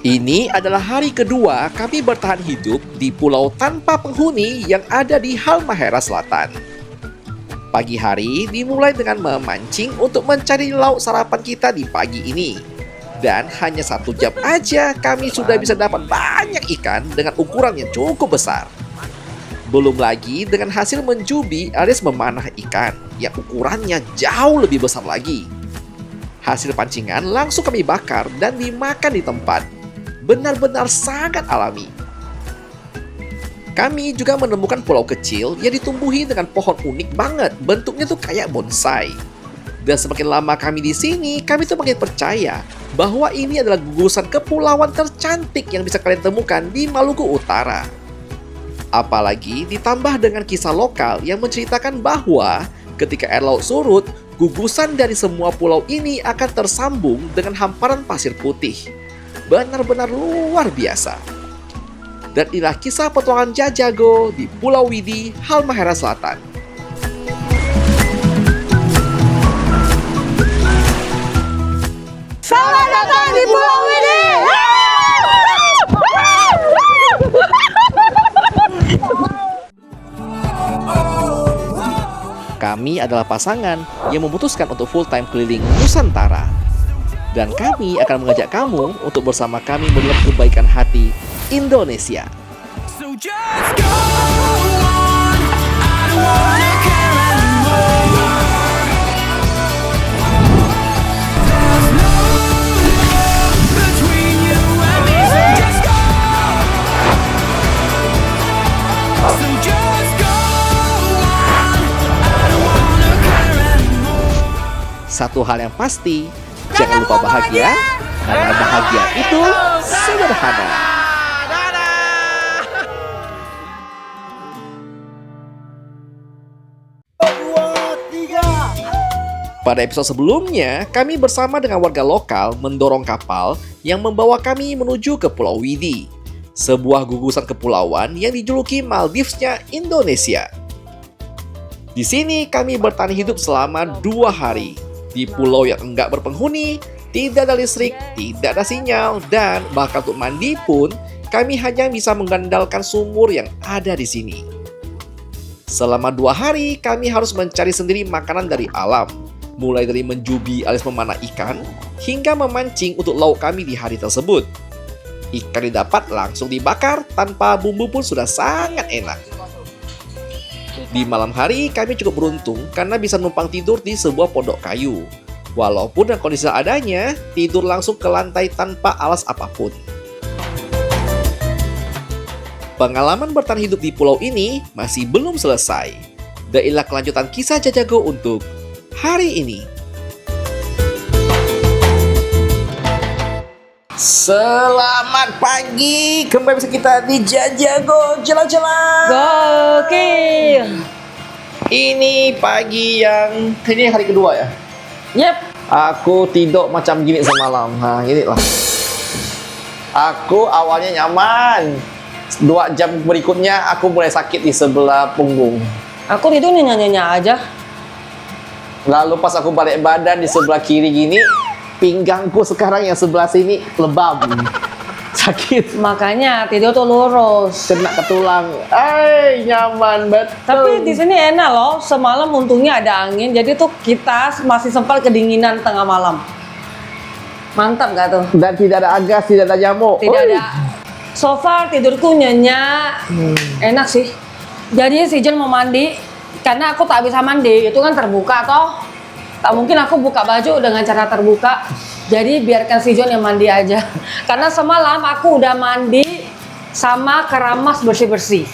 Ini adalah hari kedua kami bertahan hidup di pulau tanpa penghuni yang ada di Halmahera Selatan. Pagi hari dimulai dengan memancing untuk mencari lauk sarapan kita di pagi ini. Dan hanya 1 jam aja kami sudah bisa dapat banyak ikan dengan ukuran yang cukup besar. Belum lagi dengan hasil menjubi alias memanah ikan yang ukurannya jauh lebih besar lagi. Hasil pancingan langsung kami bakar dan dimakan di tempat. Benar-benar sangat alami. Kami juga menemukan pulau kecil yang ditumbuhi dengan pohon unik banget. Bentuknya tuh kayak bonsai. Dan semakin lama kami di sini, kami tuh makin percaya bahwa ini adalah gugusan kepulauan tercantik yang bisa kalian temukan di Maluku Utara. Apalagi ditambah dengan kisah lokal yang menceritakan bahwa ketika air laut surut, gugusan dari semua pulau ini akan tersambung dengan hamparan pasir putih. Benar-benar luar biasa. Dan inilah kisah petualangan Jajago di Pulau Widi, Halmahera Selatan. Selamat datang di Pulau Widi. Kami adalah pasangan yang memutuskan untuk full time keliling Nusantara. Dan kami akan mengajak kamu untuk bersama kami melihat kebaikan hati Indonesia. So just go on, I don't wanna care anymore. There's no love between you and me, so just go. So just go on, I don't wanna care anymore. Satu hal yang pasti, jangan lupa bahagia, karena bahagia itu sederhana. Pada episode sebelumnya, kami bersama dengan warga lokal mendorong kapal yang membawa kami menuju ke Pulau Widi, sebuah gugusan kepulauan yang dijuluki Maldivesnya Indonesia. Di sini kami bertahan hidup selama 2 hari di pulau yang enggak berpenghuni, tidak ada listrik, tidak ada sinyal, dan bahkan untuk mandi pun kami hanya bisa mengandalkan sumur yang ada di sini. Selama 2 hari kami harus mencari sendiri makanan dari alam, mulai dari menjubi alias memanah ikan, hingga memancing untuk lauk kami di hari tersebut. Ikan didapat langsung dibakar tanpa bumbu pun sudah sangat enak. Di malam hari kami cukup beruntung karena bisa numpang tidur di sebuah pondok kayu. Walaupun dengan kondisi adanya, tidur langsung ke lantai tanpa alas apapun. Pengalaman bertahan hidup di pulau ini masih belum selesai. Dan inilah kelanjutan kisah Jajago untuk hari ini. Selamat pagi, kembali bersama kita di Jajago jalan-jalan. Gokil. Ini pagi yang ini hari kedua ya. Yep. Aku tidur macam gini semalam. Gini lah. Aku awalnya nyaman. 2 jam berikutnya aku mulai sakit di sebelah punggung. Aku tidur nyenyak-nyenyak aja. Lalu pas aku balik badan di sebelah kiri gini, pinggangku sekarang yang sebelah sini lebam. Sakit. Makanya tidur tuh lurus. Kena ke tulang. Nyaman betul. Tapi di sini enak loh. Semalam untungnya ada angin, jadi tuh kita masih sempat kedinginan tengah malam. Mantap gak tuh? Dan tidak ada agas, tidak ada nyamuk. Tidak ada. So far tidurku nyenyak. Enak sih. Jadi si Jen mau mandi, karena aku tak bisa mandi, itu kan terbuka toh. Tak mungkin aku buka baju dengan cara terbuka. Jadi biarkan si John yang mandi aja. Karena semalam aku udah mandi sama keramas bersih-bersih.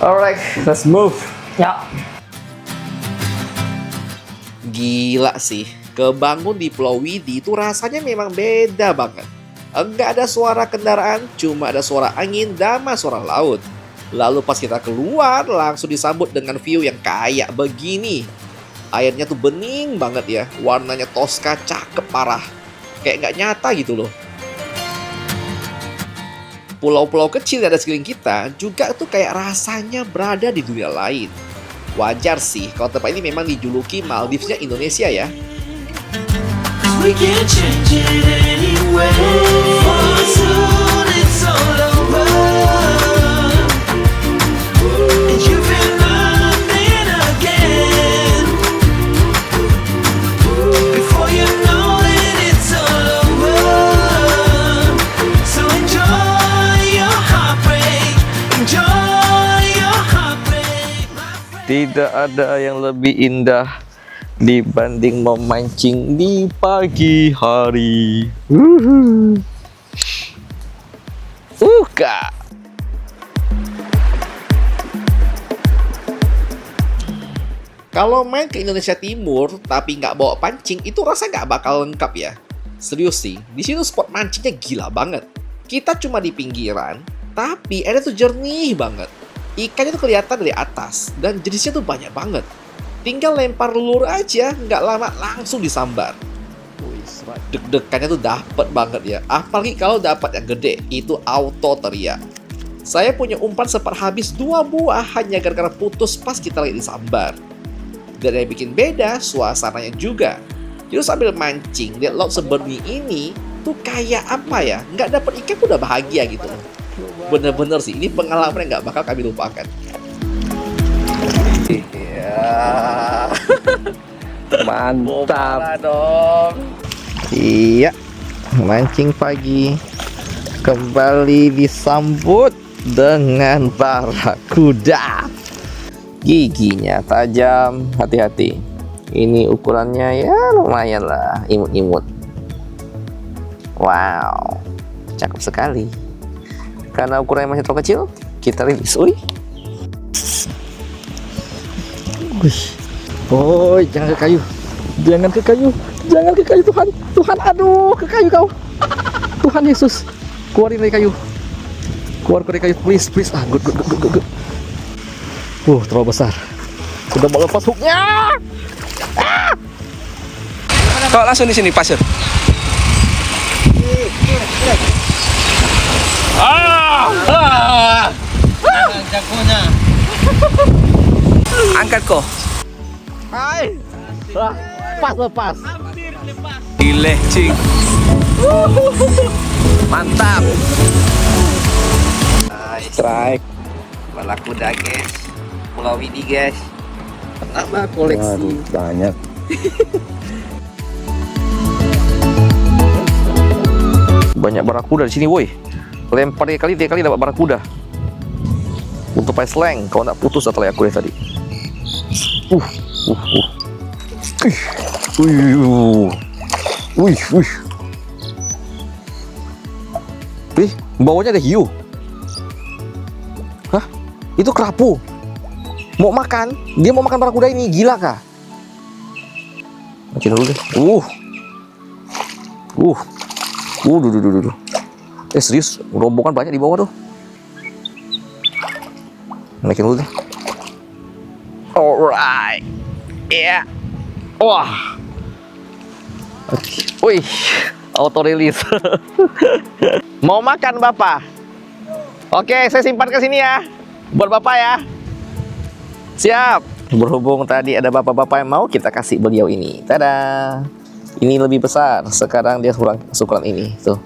Alright, let's move. Ya. Gila sih, kebangun di Pulau Widi itu rasanya memang beda banget. Enggak ada suara kendaraan, cuma ada suara angin dan suara laut. Lalu pas kita keluar, langsung disambut dengan view yang kayak begini. Airnya tuh bening banget ya, warnanya toska, cakep parah. Kayak nggak nyata gitu loh. Pulau-pulau kecil yang ada sekeliling kita juga tuh kayak rasanya berada di dunia lain. Wajar sih kalau tempat ini memang dijuluki Maldivesnya Indonesia ya. we can't change it anyway. For soon it's all over, and you feel nothing again. Before you know it, it's all over. So enjoy your heartbreak, enjoy your heartbreak, my friend. Tidak ada yang lebih indah dibanding memancing di pagi hari. Kak. Kalau main ke Indonesia Timur tapi nggak bawa pancing, itu rasa nggak bakal lengkap ya. Serius sih, di situ spot mancingnya gila banget. Kita cuma di pinggiran, tapi airnya tuh jernih banget. Ikannya tuh kelihatan dari atas, dan jenisnya tuh banyak banget. Tinggal lempar lure aja, nggak lama langsung disambar. Deg-degannya tuh dapet banget ya. Apalagi kalau dapat yang gede, itu auto teriak. Saya punya umpan sempat habis 2 buah hanya gara-gara putus pas kita lagi disambar. Dan yang bikin beda, suasananya juga. Jadi sambil mancing, lihat laut seberni ini, tuh kayak apa ya, nggak dapet ikan udah bahagia gitu. Bener-bener sih, ini pengalaman yang nggak bakal kami lupakan. Iya. Mantap dong. Iya, mancing pagi kembali disambut dengan barakuda. Giginya tajam, hati-hati. Ini ukurannya ya lumayan lah, imut-imut. Wow, cakep sekali. Karena ukurannya masih terlalu kecil, kita rilis. Wih. Oh, jangan ke kayu. Jangan ke kayu. Jangan ke kayu, Tuhan. Tuhan, aduh, ke kayu kau. Tuhan Yesus, keluarin dari kayu. Keluar dari kayu, please, please. Ah, good. Terlalu besar. Sudah mau lepas hooknya. Kau langsung di sini pasir. Jagonya. Angkat kok. Hai. Pas lepas. Gile, cing. Mantap. Strike. Barakuda, guys. Pulau Widi, guys. Pertama koleksi. Banyak. Banyak barakuda di sini, woi. Lempar 3 kali dapat barakuda. Untuk pakai slang, kalau nggak putus atau aku tadi. Wih, bawahnya ada hiu. Hah? Itu kerapu. Mau makan? Dia mau makan barakuda ini, gila kah? Makin dulu deh. Duh. Serius, rombongan banyak di bawah tuh. Naikin dulu deh. Alright. Yeah. Wah. Wih, auto release. Mau makan Bapak? Oke, saya simpan ke sini ya. Buat Bapak ya. Siap. Berhubung tadi ada bapak-bapak yang mau, kita kasih beliau ini. Tada. Ini lebih besar. Sekarang dia ukuran ini. Tuh.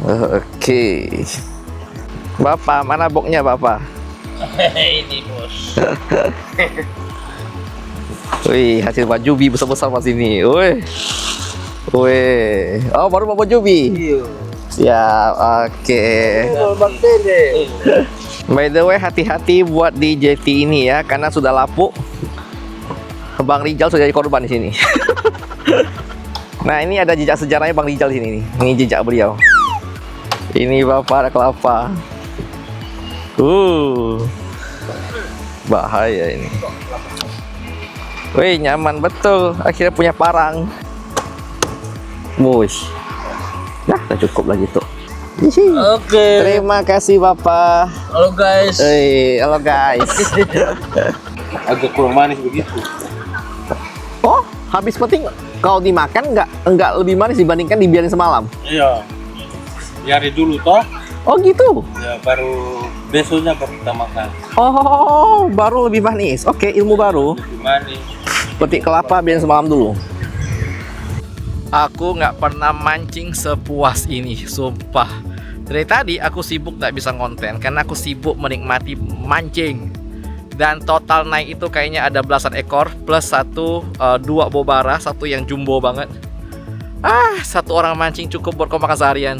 Oke. Bapak, mana boxnya Bapak? Ini bos. Wih, hasil baju jubi besar-besar pas ini. Wih. Oh, baru bawa jubi. Siap. Oke. By the way, hati-hati buat di jeti ini ya, karena sudah lapuk. Bang Rijal sudah jadi korban di sini. Nah, ini ada jejak sejarahnya Bang Rijal di sini nih. Ini jejak beliau. Ini Bapak ada kelapa. Bahaya ini. Wih, nyaman betul. Akhirnya punya parang. Wush. Nah, udah cukup lagi tuh. Oke. Terima kasih Bapak. Halo guys. Halo guys. Agak kurang manis begitu. Oh, habis penting kalau dimakan nggak lebih manis dibandingkan dibiarin semalam. Iya. Biarin dulu toh. Oh gitu. Ya baru besoknya baru kita makan. Oh, baru lebih manis. Oke, ilmu baru. Lebih manis. Petik kelapa biarin semalam dulu. Aku nggak pernah mancing sepuas ini, sumpah. Dari tadi aku sibuk nggak bisa konten karena aku sibuk menikmati mancing. Dan total naik itu kayaknya ada belasan ekor plus dua bobara, satu yang jumbo banget. Satu orang mancing cukup buat kau makan seharian.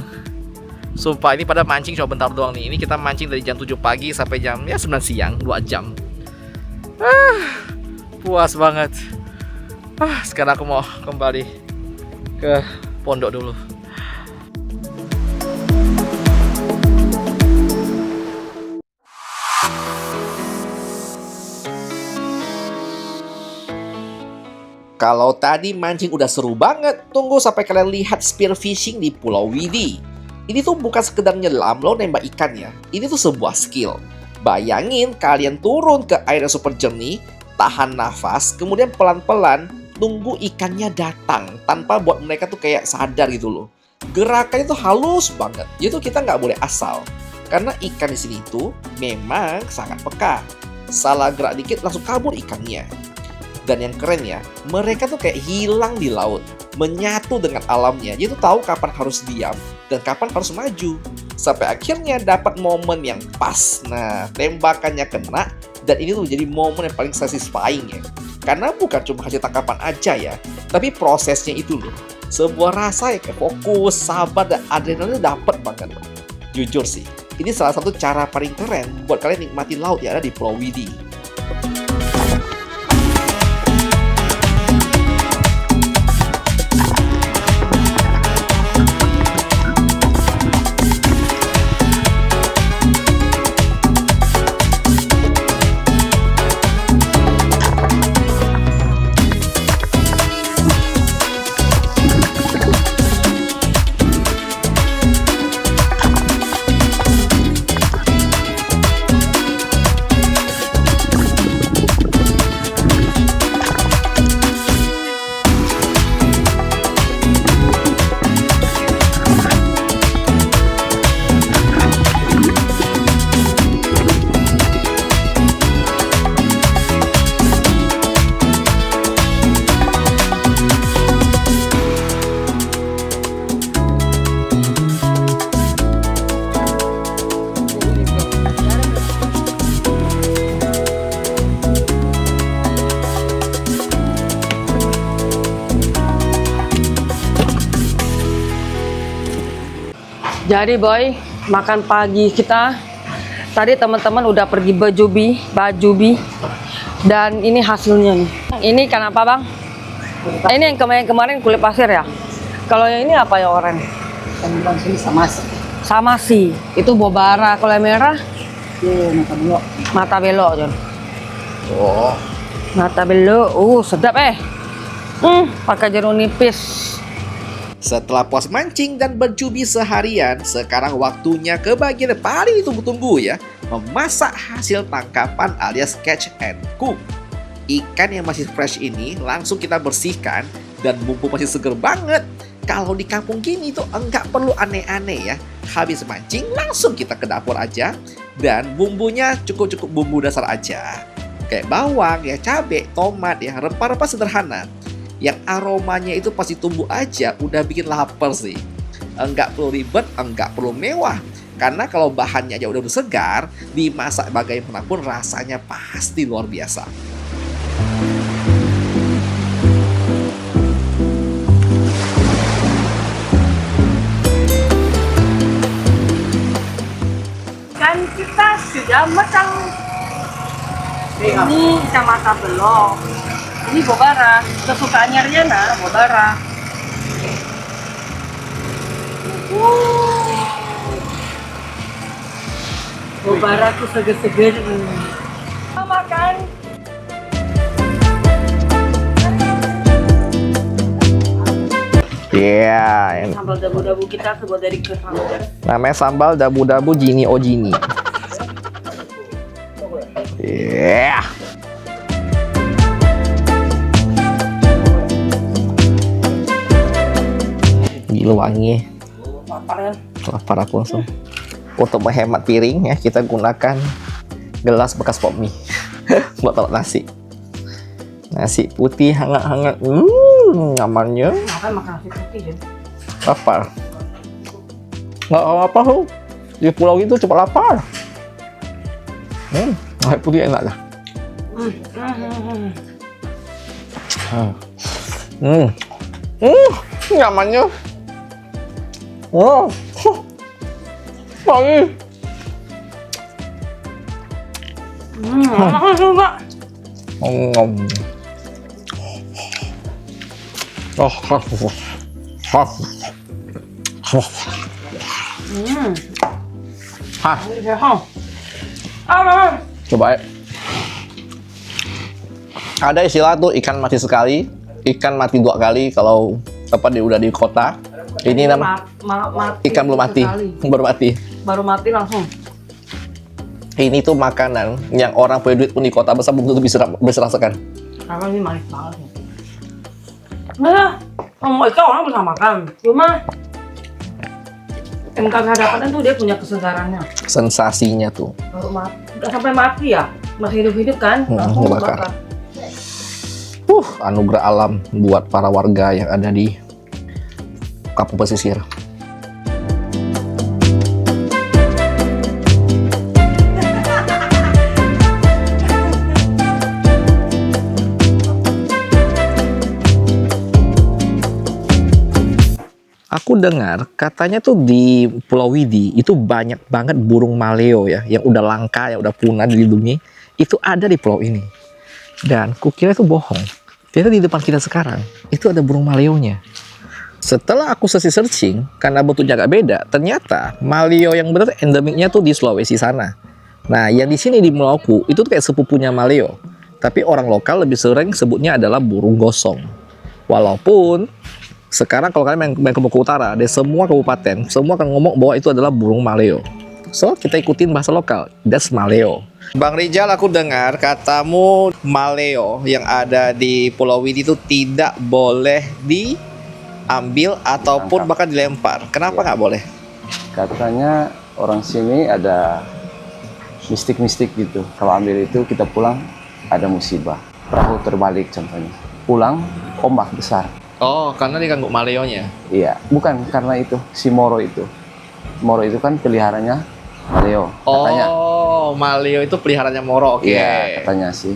Sumpah, ini pada mancing cuma bentar doang nih. Ini kita mancing dari jam 7 pagi sampai jam 9 siang, 2 jam. Puas banget. Sekarang aku mau kembali ke pondok dulu. Kalau tadi mancing udah seru banget, tunggu sampai kalian lihat spear fishing di Pulau Widi. Ini tuh bukan sekedar nyelam lo nembak ikan ya. Ini tuh sebuah skill. Bayangin kalian turun ke air yang super jernih, tahan nafas, kemudian pelan-pelan tunggu ikannya datang tanpa buat mereka tuh kayak sadar gitu loh. Gerakannya tuh halus banget. Jadi tuh kita nggak boleh asal. Karena ikan di sini tuh memang sangat peka. Salah gerak dikit langsung kabur ikannya. Dan yang keren ya, mereka tuh kayak hilang di laut, menyatu dengan alamnya. Dia tuh tahu kapan harus diam dan kapan harus maju. Sampai akhirnya dapat momen yang pas. Nah, tembakannya kena dan ini tuh jadi momen yang paling satisfying ya. Karena bukan cuma hasil tangkapan aja ya, tapi prosesnya itu loh. Sebuah rasa yang kayak fokus, sabar, dan adrenalinnya dapet banget. Jujur sih, ini salah satu cara paling keren buat kalian nikmati laut yang ada di Pulau Widi. Jadi boy, makan pagi kita tadi teman-teman udah pergi bajubi, dan ini hasilnya nih. Ini ikan apa bang? Ini yang kemarin kulit pasir ya. Kalau yang ini apa ya oren? Ikan sini samasi. Samasi, itu bobara. Kalau yang merah? Mata belok. Mata belok John. Oh, Mata belok, sedap pakai jeruk nipis. setelah puas mancing dan bercubi seharian, sekarang waktunya ke bagian yang paling ditunggu-tunggu ya, memasak hasil tangkapan alias catch and cook. Ikan yang masih fresh ini langsung kita bersihkan dan bumbu masih seger banget. Kalau di kampung gini tuh enggak perlu aneh-aneh ya. Habis mancing langsung kita ke dapur aja dan bumbunya cukup bumbu dasar aja. Kayak bawang ya, cabai, tomat ya, rempah-rempah sederhana. Yang aromanya itu pasti tumbuh aja udah bikin lapar sih. Enggak perlu ribet, enggak perlu mewah. Karena kalau bahannya aja udah segar, dimasak bagaimanapun rasanya pasti luar biasa. Kan kita sudah matang. Ini ikan mata belok. Ini bobara. Kesukaannya Riana, bobara. Bobara tuh seger-seger. Makan. Yeah, Sambal dabu-dabu kita terbuat dari kerang. namanya sambal dabu-dabu Jini Ojini. Yeah. Gila wangi. Lapar kan? Lapar aku langsung. Untuk menghemat piring ya, kita gunakan gelas bekas pop mie buat taruh nasi. Nasi putih hangat-hangat. Nyamannya. Makan nasi putih ya. Lapar. Nggak apa tuh. Di pulau itu cepat lapar. Nasi putih enak dah. Nyamannya. Oh, wangi. Makan juga. Oh, coba ya. Ada istilah tuh ikan mati sekali, ikan mati 2 kali kalau dia udah di kota. Ini nama ikan belum mati, baru mati. Baru mati langsung. Ini tuh makanan yang orang punya duit pun di kota besar belum tentu bisa rasakan. Karena ini manis banget ya. Nah, mau ikan orang bisa makan. Cuma MK hadapan tuh dia punya kesegarannya. Sensasinya tuh. Baru mati, nggak sampai mati ya, masih hidup-hidup kan? Langsung dibakar. Anugerah alam buat para warga yang ada di Kampung Pesisir. Aku dengar katanya tuh di Pulau Widi itu banyak banget burung maleo ya, yang udah langka, yang udah punah dilindungi, itu ada di pulau ini. Dan kukira itu bohong. Ternyata di depan kita sekarang itu ada burung maleonya. Setelah aku searching, karena bentuknya agak beda, ternyata maleo yang benar endemiknya tuh di Sulawesi sana. Nah, yang di sini di Maluku itu tuh kayak sepupunya maleo. Tapi orang lokal lebih sering sebutnya adalah burung gosong. Walaupun sekarang kalau kalian main ke Maluku Utara, dari semua kabupaten, semua akan ngomong bahwa itu adalah burung maleo. So, kita ikutin bahasa lokal, that's maleo. Bang Rijal, aku dengar katamu maleo yang ada di Pulau Widi itu tidak boleh diambil ataupun bahkan dilempar. Kenapa nggak boleh? Katanya orang sini ada mistik-mistik gitu. Kalau ambil itu kita pulang ada musibah. Perahu terbalik contohnya. Pulang ombak besar. Oh, karena diganggu maleonya. Iya, bukan karena itu si Moro itu. Moro itu kan peliharanya maleo. Katanya. Oh, maleo itu peliharanya Moro. Oke. Iya, katanya sih.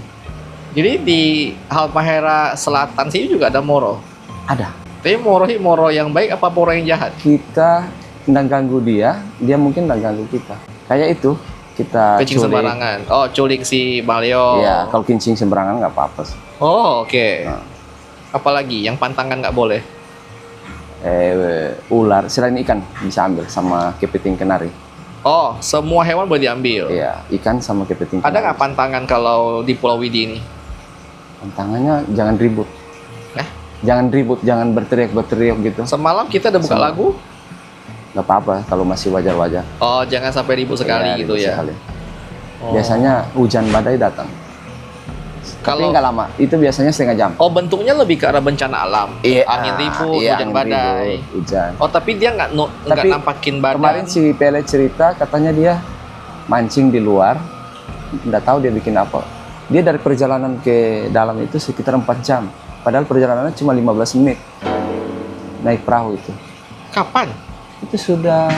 Jadi di Halmahera Selatan sini juga ada Moro. Ada. Tapi Moro yang baik apa Moro yang jahat? Kita nggak ganggu dia mungkin nggak ganggu kita. Kayak itu kita Kencing sembarangan. Oh, culik si maleo. Iya, kalau kencing sembarangan nggak apa-apa sih. Oh, oke. Nah. Apalagi yang pantangan nggak boleh? Ular, selain ikan bisa ambil sama kepiting kenari. Oh, semua hewan boleh diambil. Iya, ikan sama kepiting Ada kenari. nggak pantangan kalau di Pulau Widi ini? Pantangannya jangan ribut. Jangan ribut, jangan berteriak gitu. Semalam kita udah buka lagu. Nggak apa-apa kalau masih wajar-wajar. Oh, jangan sampai ribut sekali Iya, gitu ribut ya. sekali. Oh. Biasanya hujan badai datang. Tapi Kalau nggak lama, itu biasanya setengah jam. Oh, bentuknya lebih ke arah bencana alam. Iya, Angin ribut, iya, hujan angin badai. ribut, hujan. Oh, tapi dia nggak Tapi nampakin badan. Kemarin si Pele cerita katanya dia mancing di luar, nggak tahu dia bikin apa. Dia dari perjalanan ke dalam itu sekitar 4 jam. Padahal perjalanannya cuma 15 menit. Naik perahu itu. Kapan? Itu sudah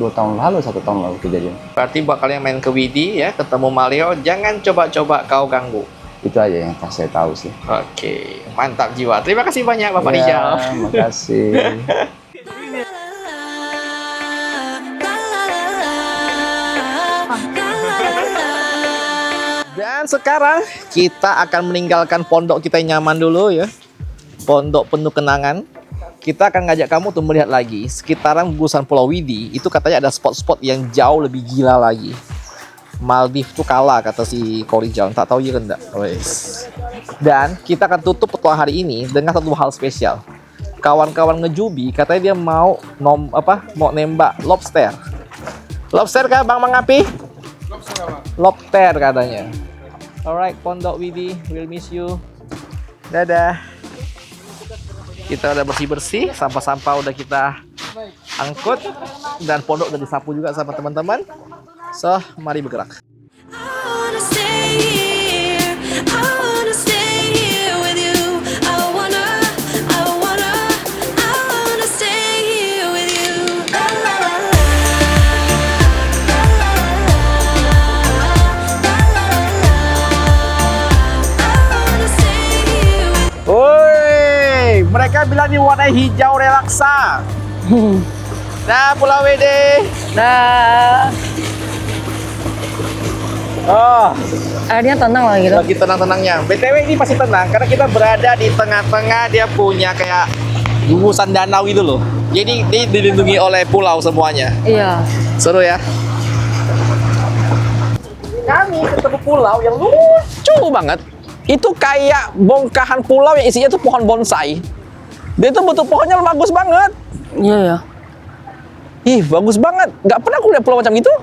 2 tahun lalu, 1 tahun lalu kejadian. Berarti buat kalian main ke Widi ya, ketemu maleo, jangan coba-coba kau ganggu. Itu aja yang saya tahu sih. Oke, mantap jiwa. Terima kasih banyak Bapak Ya, Rijal. makasih. Dan sekarang kita akan meninggalkan pondok kita yang nyaman dulu ya. Pondok penuh kenangan. Kita akan ngajak kamu untuk melihat lagi sekitaran gugusan Pulau Widi. Itu katanya ada spot-spot yang jauh lebih gila lagi. Maldives tuh kalah kata si Korijal. Tak tahu juga enggak. Dan kita akan tutup petualangan hari ini dengan satu hal spesial. Kawan-kawan ngejubi katanya dia mau mau nembak lobster. Lobster kah Bang Mangapi? Lobster katanya. Alright, Pondok Widi, we'll miss you. Dadah. Kita udah bersih-bersih, sampah-sampah udah kita angkut, dan pondok udah disapu juga sama teman-teman. So, mari bergerak. I wanna stay here. I wanna stay here with you. I wanna Mereka bilang diwarnai hijau relaksa. Nah, Pulau Wede. Nah, Oh, airnya tenang lah gitu. lagi tenang-tenangnya. BTW ini pasti tenang karena kita berada di tengah-tengah, dia punya kayak gugusan danau gitu loh. Jadi ini dilindungi oleh pulau semuanya. Iya. Seru ya. Kami ketemu pulau yang lucu banget. Itu kayak bongkahan pulau yang isinya tuh pohon bonsai. Dia tuh bentuk pohonnya bagus banget. Iya ya. Ih, bagus banget. Nggak pernah aku lihat pulau macam itu.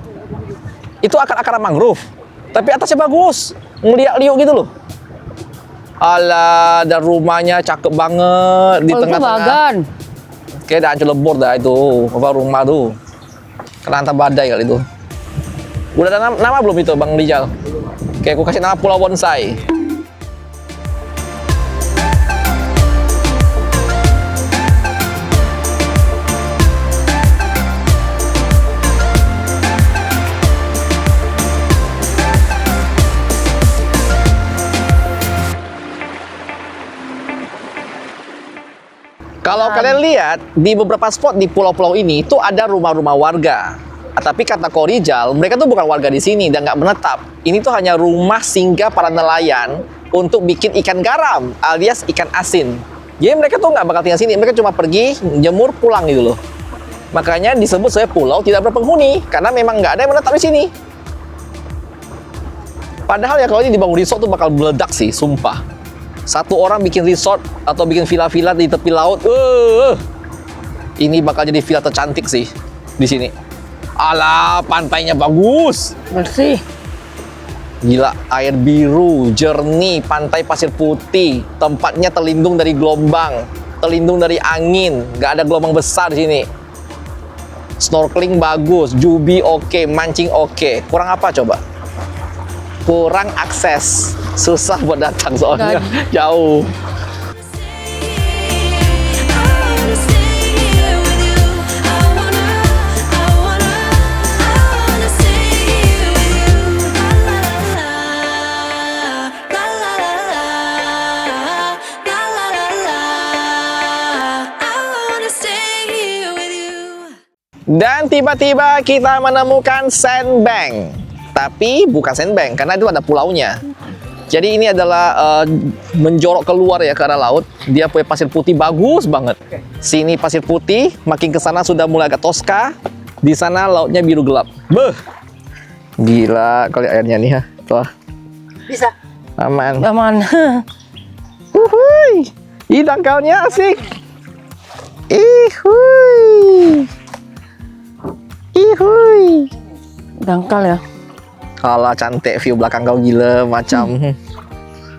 Itu akar-akar mangrove. Tapi atasnya bagus. Ngeliat liuk gitu loh. Alah, dan rumahnya cakep banget di Oh, itu tengah-tengah. bagan. Kayak ada hancur lebur dah itu. Apa rumah tuh. Kena hantam badai kali itu. Udah ada nama belum itu Bang Rijal? Kayak aku kasih nama Pulau Bonsai. Kalau kalian lihat di beberapa spot di pulau-pulau ini itu ada rumah-rumah warga. Tapi kata Korijal, mereka tuh bukan warga di sini dan nggak menetap. Ini tuh hanya rumah singgah para nelayan untuk bikin ikan garam alias ikan asin. Jadi mereka tuh nggak bakal tinggal sini, mereka cuma pergi jemur pulang gitu loh. Makanya disebut sebagai pulau tidak berpenghuni karena memang nggak ada yang menetap di sini. Padahal ya kalau ini dibangun resort tuh bakal meledak sih, sumpah. Satu orang bikin resort atau bikin villa-villa di tepi laut, ini bakal jadi villa tercantik sih di sini. Alah, pantainya bagus. Bersih. Gila, air biru, jernih, pantai pasir putih. Tempatnya terlindung dari gelombang, terlindung dari angin. Gak ada gelombang besar di sini. Snorkeling bagus, jubi oke, mancing oke. Kurang apa coba? Kurang akses. Susah buat datang soalnya jauh. Dan tiba-tiba kita menemukan sandbank. Tapi bukan sandbank karena itu ada pulaunya. Jadi ini adalah menjorok keluar ya ke arah laut. Dia punya pasir putih bagus banget. Sini pasir putih, makin ke sana sudah mulai agak toska. Di sana lautnya biru gelap. Beuh. Gila kali airnya nih ya. Tuh. Bisa. Aman. Aman. Uhuy. Ih, dangkalnya asik. Ihuy. Ihuy. Dangkal ya. Kalah cantik view belakang kau gila macam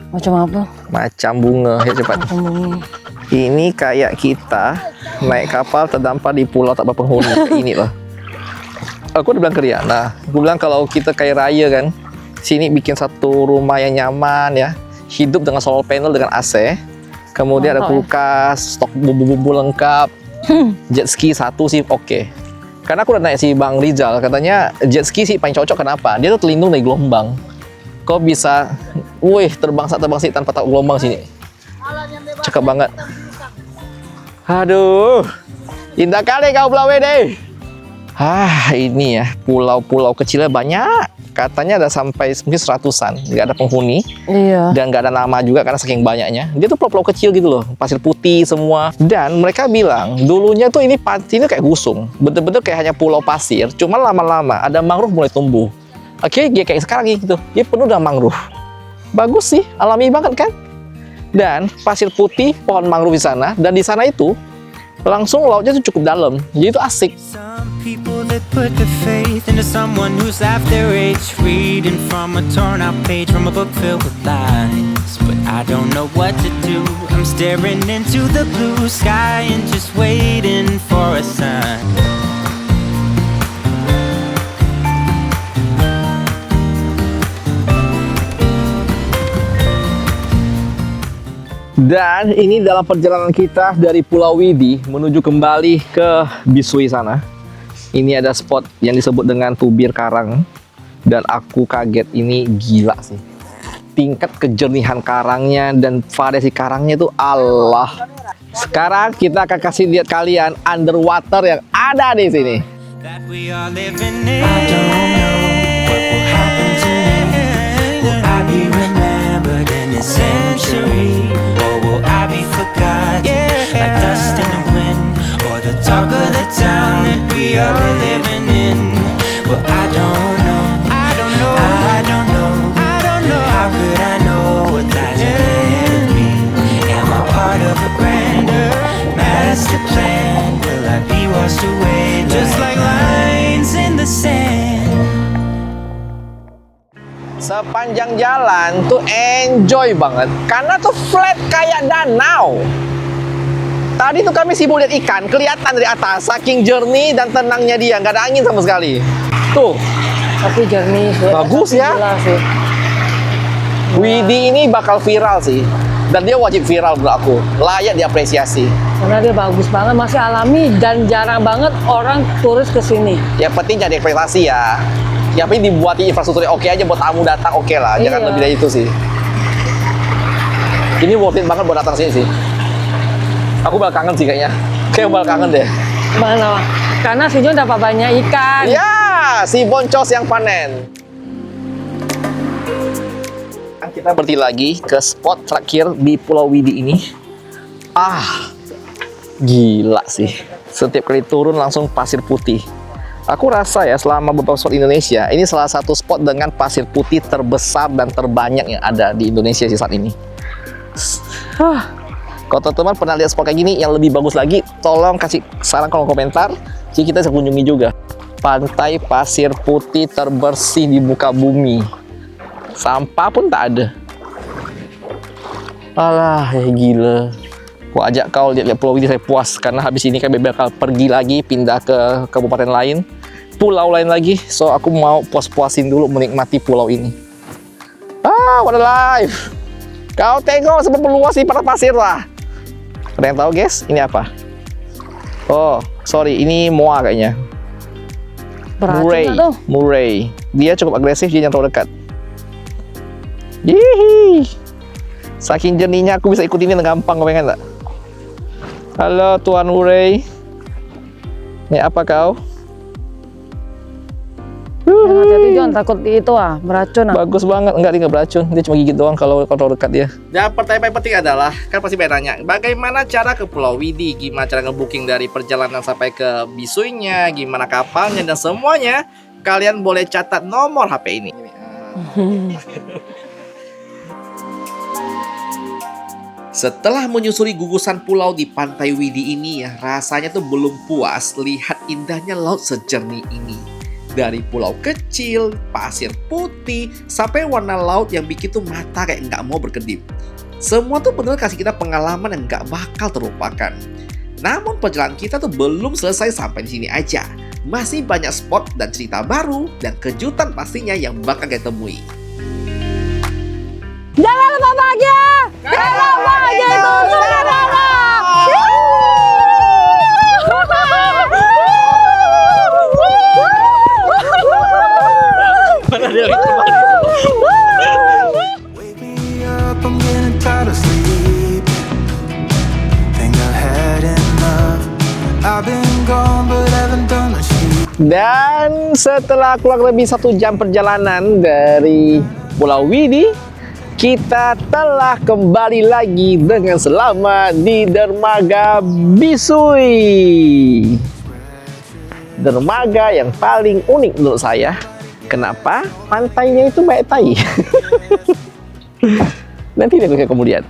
Macam apa? macam bunga ya cepat. Macam bunga. Ini kayak kita naik kapal terdampar di pulau tak berpenghuni. Ini loh. Aku udah bilang ke dia. Nah, aku bilang kalau kita kayak raya kan, sini bikin satu rumah yang nyaman ya, hidup dengan solar panel dengan AC, kemudian ada Mantap, ya. kulkas, stok bumbu-bumbu lengkap, jet ski satu sih oke. Karena aku udah naik si Bang Rizal, katanya jet ski sih paling cocok. Kenapa? Dia tuh terlindung dari gelombang. Kau bisa, terbang sih tanpa tahu gelombang sini. Cakep banget. Aduh, indah kali kau Pulau Wede. Ini ya, pulau-pulau kecilnya banyak. Katanya ada sampai mungkin 100-an, nggak ada penghuni. Iya. Dan nggak ada nama juga karena saking banyaknya. Dia tuh pulau-pulau kecil gitu loh, pasir putih semua. Dan mereka bilang dulunya tuh ini kayak gusung, bener-bener kayak hanya pulau pasir. Cuma lama-lama ada mangrove mulai tumbuh. Oke, dia kayak sekarang gitu. Dia penuh dengan mangrove. Bagus sih, alami banget kan? Dan pasir putih, pohon mangrove di sana. Dan di sana itu langsung lautnya tuh cukup dalam. Jadi itu asik. Some people that put their faith into someone who's half their age, reading from a torn out page from a book filled with lies. But I don't know what to do. I'm staring into the blue sky and just waiting for a sign. Dan ini dalam perjalanan kita dari Pulau Widi menuju kembali ke Bisui sana. Ini ada spot yang disebut dengan tubir karang. Dan aku kaget, ini gila sih. Tingkat kejernihan karangnya dan variasi karangnya itu Allah. Sekarang kita akan kasih lihat kalian underwater yang ada di sini. that we are living in. I don't know what will happen to me. Will I be remembered in a century? Or will I be forgotten like dust in the wind? Or the talk of the town that we are living in? Well, I don't know. I don't know. I don't know. I don't know. How could I know what lies ahead of me? Am I part of a grander master plan? Will I be washed away just like lines in the sand? Sepanjang jalan tuh enjoy banget karena tuh flat kayak danau. Tadi tuh kami sibuk lihat ikan, kelihatan dari atas saking jernih dan tenangnya dia, nggak ada angin sama sekali. Tuh, Tapi jernih sih. Bagus ya. Gila sih. Widi ini bakal viral sih. Dan dia wajib viral menurut aku. Layak diapresiasi. Karena dia bagus banget, masih alami dan jarang banget orang turis ke sini. Yang penting jadi ekspektasi ya. Yang penting dibuat infrastruktur oke aja buat tamu datang oke lah. Jangan Iya. lebih dari itu sih. Ini worth it banget buat datang sini sih. Aku bakal kangen sih kayaknya. Kayak bakal kangen deh. Mana? Karena si John dapat banyak ikan. Ya, si boncos yang panen. Kita berhenti lagi ke spot terakhir di Pulau Widi ini. Gila sih. Setiap kali turun langsung pasir putih. Aku rasa ya selama beberapa spot Indonesia, ini salah satu spot dengan pasir putih terbesar dan terbanyak yang ada di Indonesia sih saat ini. Kalau teman-teman pernah lihat spot kayak gini yang lebih bagus lagi, tolong kasih saran kolom komentar. Jadi kita bisa kunjungi juga. Pantai pasir putih terbersih di muka bumi. Sampah pun tak ada. Alah, ya gila. Aku ajak kau lihat Pulau Widi, saya puas. Karena habis ini kami bakal pergi lagi, pindah ke kabupaten lain, pulau lain lagi. So, aku mau puas-puasin dulu menikmati pulau ini. What a life. Kau tengok seberapa luas nih pasir lah. Ada yang tahu guys, ini apa? Oh, sorry, ini moa kayaknya. Beracun Murray, nggak tuh? Murray. Dia cukup agresif, dia jangan terlalu dekat. Yihi. Saking jernihnya aku bisa ikut ini dengan gampang, kau pengen tak? Halo Tuan Murray. Ini apa kau? Hati-hati John, takut itu beracun. Bagus banget, enggak dia nggak beracun, dia cuma gigit doang kalau dekat dia. Dan pertanyaan paling penting adalah, kan pasti bertanya, bagaimana cara ke Pulau Widi, gimana cara ngebooking dari perjalanan sampai ke bisuinya, gimana kapalnya dan semuanya, kalian boleh catat nomor HP ini. Setelah menyusuri gugusan pulau di Pantai Widi ini ya, rasanya tuh belum puas lihat indahnya laut sejernih ini. Dari pulau kecil, pasir putih, sampai warna laut yang bikin tuh mata kayak nggak mau berkedip. Semua tuh bener kasih kita pengalaman yang nggak bakal terlupakan. Namun perjalanan kita tuh belum selesai sampai di sini aja. Masih banyak spot dan cerita baru dan kejutan pastinya yang bakal kita temui. Jangan lupa bahagia! Karena bahagia itu sederhana! Wake me up, I'm getting tired of sleep. Think I've had enough. I've been gone, but haven't done a sheet. Dan setelah kurang lebih 1 jam perjalanan dari Pulau Widi, kita telah kembali lagi dengan selamat di dermaga Bisui. Dermaga yang paling unik menurut saya. Kenapa? Pantainya itu banyak tai. Nanti lihat kemudian.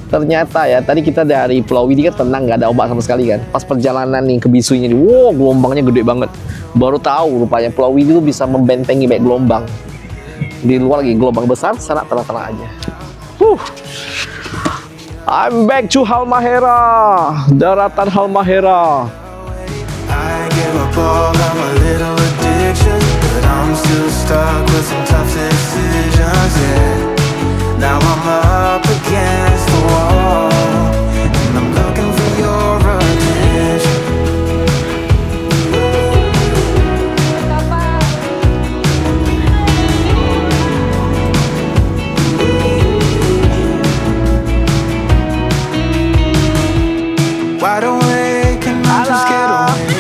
Ternyata ya, tadi kita dari Pulau Widi kan tenang, nggak ada ombak sama sekali kan. Pas perjalanan nih ke Bisuinya, wow, gelombangnya gede banget. Baru tahu rupanya Pulau Widi itu bisa membentengi baik gelombang. Di luar lagi gelombang besar, sana tenang-tenang aja. I'm back to Halmahera, daratan Halmahera. I give up all of my little addictions, but I'm still stuck with some tough decisions, yeah. Now I'm up against the wall, and I'm looking for your attention. wide awake and I just get away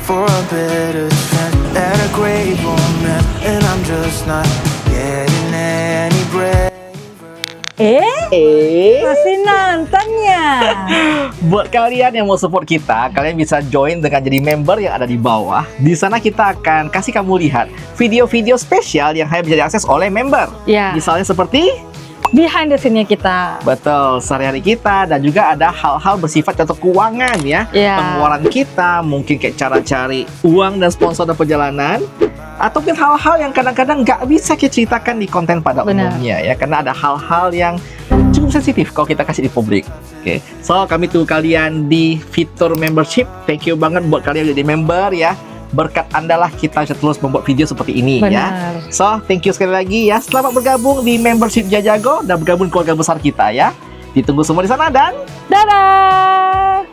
for a better chance at a great romance, and I'm just not getting any braver. Masih nonton ya? Buat kalian yang mau support kita, kalian bisa join dengan jadi member yang ada di bawah. Di sana kita akan kasih kamu lihat video-video spesial yang hanya bisa diakses oleh member. Ya. Misalnya seperti Behind the scene-nya kita. betul sehari-hari kita, dan juga ada hal-hal bersifat contoh keuangan ya. Ya. Pengeluaran kita, mungkin kayak cara cari uang dan sponsor dan perjalanan, atau mungkin hal-hal yang kadang-kadang nggak bisa kita ceritakan di konten pada Benar. umumnya ya, karena ada hal-hal yang cukup sensitif kalau kita kasih di publik. Oke, so kami tunggu kalian di fitur membership. Thank you banget buat kalian yang jadi member ya. Berkat Anda lah kita bisa terus membuat video seperti ini ya. Benar. So, thank you sekali lagi ya. Selamat bergabung di membership Jajago dan bergabung keluarga besar kita ya. Ditunggu semua di sana dan Dadah!